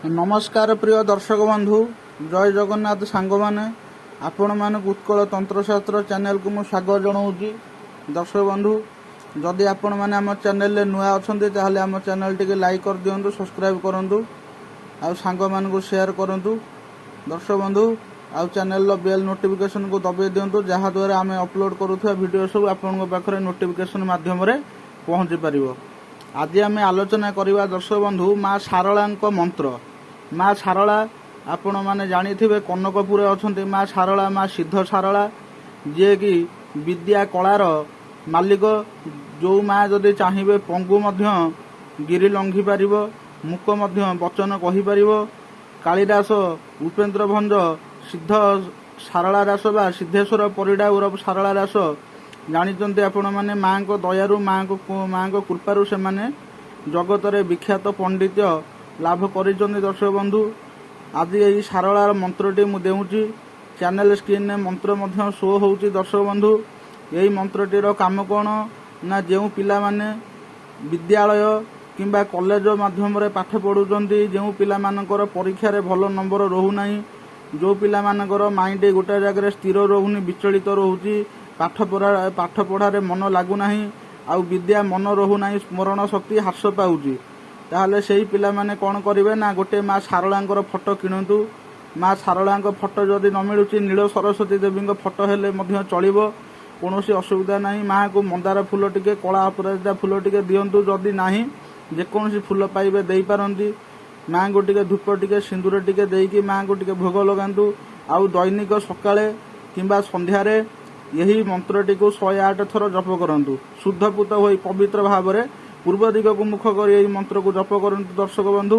नमस्कार प्रिय दर्शक बंधु जय जगन्नाथ सांग मैंने आपण मानक उत्कल तंत्रशास्त्र चैनल को मुझे स्वागत जनाऊँगी। दर्शक बंधु जदि आपण मैंने आम चैनल नुआ अच्छा आम चैनल टी लाइक कर दिंतु सब्सक्राइब करूँ आउ सांग मान शेयर करूँ। दर्शक बंधु आउ चैनल बेल नोटिफिकेशन को दबाई दिंतु जहाद्वारा आम अपलोड करुवा वीडियो सब आपण पाखे नोटिफिकेशन मध्यम पहुँची पार। आज आम आलोचना करवा दर्शक बंधु माँ शारला मंत्र। माँ शारला आपण मैंने जानिथिबे कनकपुर अच्छा माँ शारला माँ सिद्ध शारला जी कि विद्या कलार मालिक। जो माँ जदि चाहिए पंगु गिरी लंघि पार मुक वचन कहीपर। कालिदास उपेन्द्र भंज सिद्ध शारला दास बा सिद्धेश्वर परिडा उर्फ शारला दास जानी आपण मैंने माँ को दयारु माँ को कृपारू से जगत रे विख्यात पंडित्य लाभ कर। दर्शक बंधु आज यही शारलार मंत्रटी मु देउची चैनल स्क्रीन ने मंत्र मध्य शो होउची। दर्शक बंधु यही मंत्रटीर काम कौन ना जो पिला माने विद्यालय किंबा कॉलेज माध्यम रे पाठ पढ़ुचंती जो पिला मानकर परीक्षा रे भल नंबर रहूना जो पिला मानकर माइंड गोटे जगह स्थिर रहुनी विचलित रोची पाठ पढ़ारे मन लगुना आउ विद्या मन रहूना स्मरण शक्ति ह्रास पाऊँच ताहले सेही पिला माने कौन करेंगे ना गोटे माँ शारला फोटो किणतु। माँ शारला फोटो जदि न मिलूँ नील सरस्वती देवी फोटो हेले चलो कौन असुविधा ना। माँ को मंदार फूल टिके कला अपराजिता फूल टिके दिंतु जदि ना जेकोसी फूल पाइबे दे पारती। माँ को टिके धूप टिके सिंदूर टिके देकी माँ को टिके भोग लगातु। आउ दैनिक सकाळे किंबा संध्यारे यही मंत्रटी को 108 थर जप करंतु। शुद्धपूत होई पवित्र भाव में पूर्व दिग को मुख कर यही मंत्र को जप करंतु। दर्शक बंधु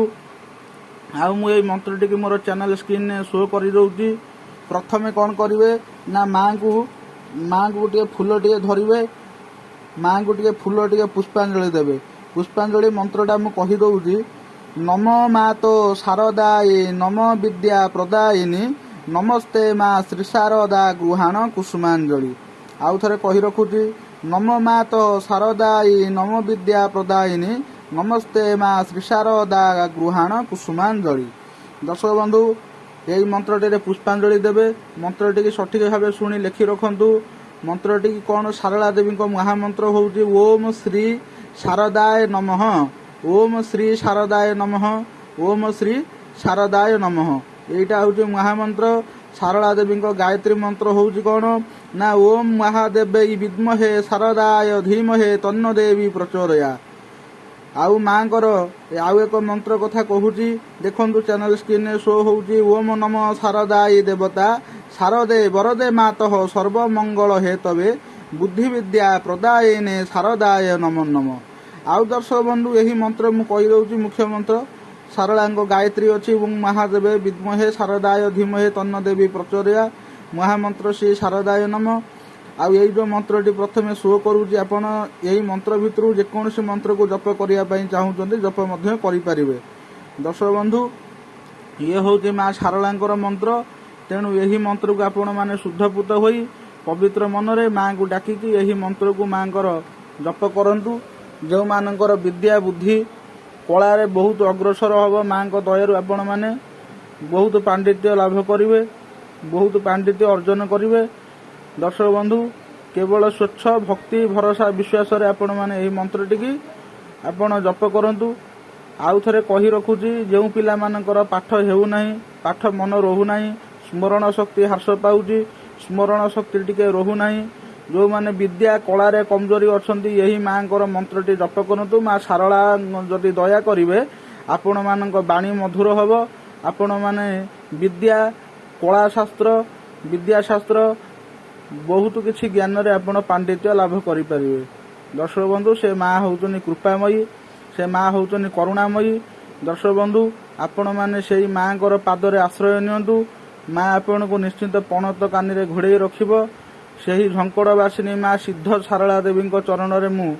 आउ मु मंत्रटी की मोर चैनल स्क्रीन ने शो कर दउची। प्रथमे कौन करेंगे ना माँ को टे फूल टे धरवे माँ को टे फूल टे पुष्पांजलि देवे। पुष्पांजलि मंत्रटा मु कहि दउची नम मातो शारदाये नम विद्या प्रदायिनी नमस्ते माँ श्री शारदा गृहाण कुसुमांजलि। आउ थे कही रखुची नम मातो शारदाये नम विद्या प्रदायिनी नमस्ते माँ श्री शारदा गृहाण कुसुमांजलि। दर्शक बंधु यही मंत्रटी पुष्पांजलि देवे। मंत्रटी सठिक भाव शुणी लिखि रखु। मंत्रटी कौन शारला देवी महामंत्र होउची ओम श्री शारदाय नमः ओम श्री शारदाय नमः ओम श्री शारदाय नमः। यहीटा हूँ महामंत्र। शारला देवी गायत्री मंत्र होउची कौन ना ओम महादेवे विद्महे शारदाय धीमहे तन्न देवी प्रचोदया। आउ माँ आउ एक मंत्र कथा कहूची देखु चैनल स्क्रीन में शो होउची ओम नम शारदाय देवता शारदे वरदे मातः सर्वमंगल हेतवे बुद्धि विद्या प्रदायिने शारदाय नमो नमः। आउ दर्शक बंधु यही मंत्र मु कहि दउची मुख्य मंत्र शारला गायत्री अच्छी महादेवे विद्महे शारदाय धीमहे तन्न देवी प्रचोदया महामंत्र श्री शारदाय नमः। आउ यही जो मंत्रटी प्रथमे शो करुँच आपण यही मंत्र भितर जेकोसी मंत्र को जप करने चाहते जप करें। दर्शक बंधु ये हूँ माँ शारला मंत्र। तेणु यही मंत्र को आपण मैंने शुद्धपूत हो पवित्र मनरे माँ को डाकिकी यही मंत्र को माँ जप करंतु। जो मानकर विद्या बुद्धि कलारे बहुत अग्रसर हम माँ को दयारु आपण मैंने बहुत पांडित्य लाभ करेंगे बहुत पांडित्य अर्जन करेंगे। दर्शक बंधु केवल स्वच्छ भक्ति भरोसा विश्वास आपण मैंने यही मंत्रटी की आपण जप करंतु। आउ थे कही रखुची जो पिला मानकर पाठ हेउना पाठ मन रोना स्मरण शक्ति ह्रास पाऊँच स्मरण शक्ति टिके रोना जो माने विद्या कलारे कमजोरी अच्छा यही माँ को मंत्रटी जप करंतु। माँ शारला जदि दया करेंगे आपण मान बाणी मधुर हम आपण माने विद्या कला शास्त्र विद्याशास्त्र बहुत किछि ज्ञान रे आपण पांडित्य लाभ करि परिबे। दर्शक बंधु से माँ होउचनी कृपामयी से माँ होउचनी करुणामयी। दर्शक बंधु आपण माने सेही माँ को पादरे आश्रय नियंतु। माँ आपण को निश्चिंत पणत कानी रे घोड़े रखिबो। सेही झंकड़वासिनी माँ सिद्ध शारला देवी चरण रे मु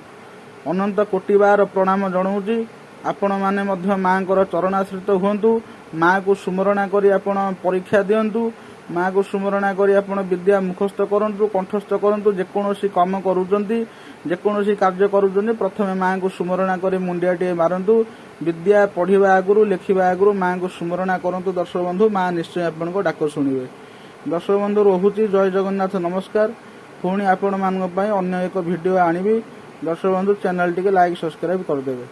अनंत कोटि बार प्रणाम जनाऊँगी। आपण माने मध्य माँ को चरणाश्रित हुंतु। माँ को सुमरणा करी आपण परीक्षा दियंतु। माँ को सुमरणा करी आपण विद्या मुखस्थ करंतु कंठस्थ करंतु। जेकोसी काम करूचंती जेकोसी कार्य करूचंती प्रथमे माँ को सुमरणा करी मुंडियाटे मारंतु। विद्या पढ़ा आगु लिखा आगु माँ को स्मरणा करतु दर्शक बंधु माँ निश्चय आपण डाक शुणवे। दर्शक बंधु रोहुची जय जगन्नाथ नमस्कार। पुणी आपण मान अन्य एक वीडियो आनिबी। दर्शक बंधु चैनल टी लाइक सब्सक्राइब करदेवे।